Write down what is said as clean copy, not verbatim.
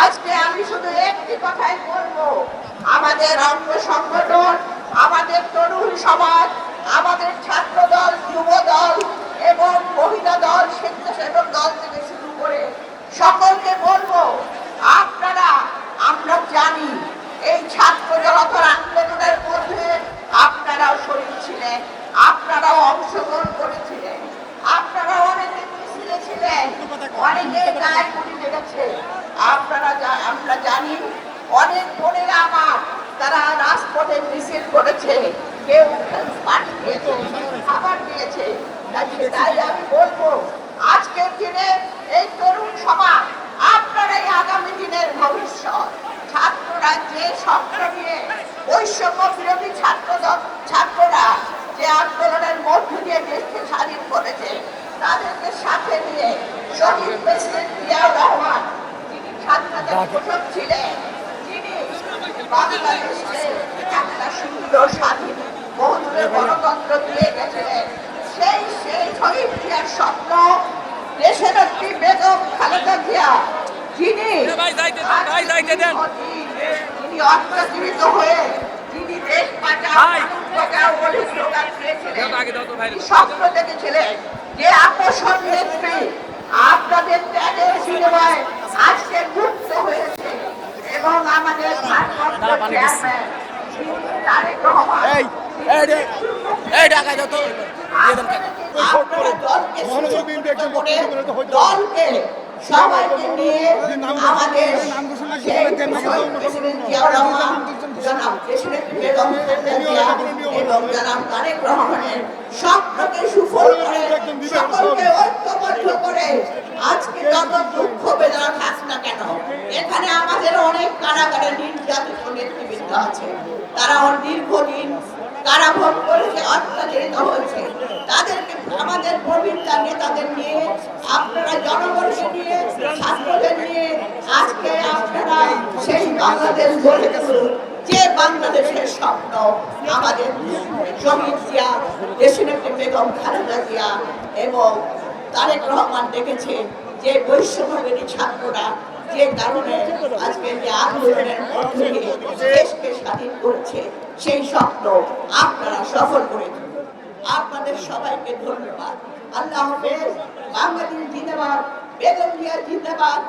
আজকে আমি শুধু একটি কথাই বলবো, আমাদের অঙ্গ সংগঠন, আমাদের তরুণ সমাজ, আমাদের ছাত্র দল, যুব দল এবং মহিলা দল, স্বেচ্ছাসেবক দল থেকে শুরু করে সকলকে বলবো, আপনারা, আমরা জানি এই ছাত্র জনতার আন্দোলনের মধ্যে আপনারাও শরীর ছিলেন, আপনারাও অংশগ্রহণ করেছিলেন, আপনারা অনেকে মিছিলে ছিলেন, অনেকে গায়ে গুলি লেগেছে। আমরা জানি অনেক বোনেরা আমার, তারা রাজপথে মিছিল করেছে, কেউ পানি দিয়েছে, খাবার দিয়েছে। তাই আমি বলবো, আজকের দিনে এই তরুণ সমাজ, আপনারাই আগামী দিনের ভবিষ্যৎ। ছাত্ররা যে স্বপ্ন নিয়ে, বৈষম্য বিরোধী ছাত্ররা যে আন্দোলনের মধ্য দিয়ে দেশকে স্বাধীন করেছে, তাদেরকে সাথে নিয়ে শহীদ প্রেসিডেন্ট জিয়াউর রহমান, যিনি স্বাধীনতার ঘোষক ছিলেন, যিনি বাংলাদেশকে একটা সুন্দর স্বাধীন বহুদূরের গণতন্ত্র দিয়ে গেছিলেন, সেই শহীদ জিয়ার স্বপ্ন দেশনেত্রী বেগম খালেদা জিয়া, যিনি অত্যাচারিত হয়ে, যিনি দেশ বাঁচাও বলে স্লোগান দিয়েছিলেন, স্বপ্ন দেখেছিলেন যে আপোষণ নেত্রী আপনাদের ত্যাগের বিনিময়ে আজকে মুক্ত হয়েছে, এবং আমাদের ভারপ্রাপ্ত চেয়ারম্যান তারেক রহমান দলকে সবাইকে নিয়ে আমাদের জিয়াউর রহমান, জনাব দেশনেত্রী বেগম খালেদা জিয়া এবং জনাব তারেক রহমানের স্বপ্নকে সুফল করে, সকলকে ঐক্যবদ্ধ করে আজকে যত দুঃখ বেদনা থাক না কেন, এখানে আমাদের অনেক কারাগারে নির্যাতিত নেতৃবৃন্দ আছে, তারা দীর্ঘদিন কারাভোগ করেছে, অত্যাচারিত হয়েছে, তাদেরকে আমাদের প্রবীণ নেতাদের নিয়ে, আপনারা জনগণকে নিয়ে, ছাত্রদের নিয়ে আজকে আপনারা সেই বাংলাদেশ গড়ে তুলুন, যে বাংলাদেশের স্বপ্ন আমাদের শহীদ জিয়া, দেশনেত্রী বেগম খালেদা জিয়া এবং তারেক রহমান দেখেছে, যে বৈষম্যবিরোধী ছাত্ররা যে কারণে আজকে যে আন্দোলনের মধ্যে দেশকে স্বাধীন করেছে, সেই স্বপ্ন আপনারা সফল করে তুলুন। আপনাদের সবাইকে ধন্যবাদ। আল্লাহ হাফেজ। বাংলাদেশ জিন্দাবাদ, বেগম জিয়া জিন্দাবাদ।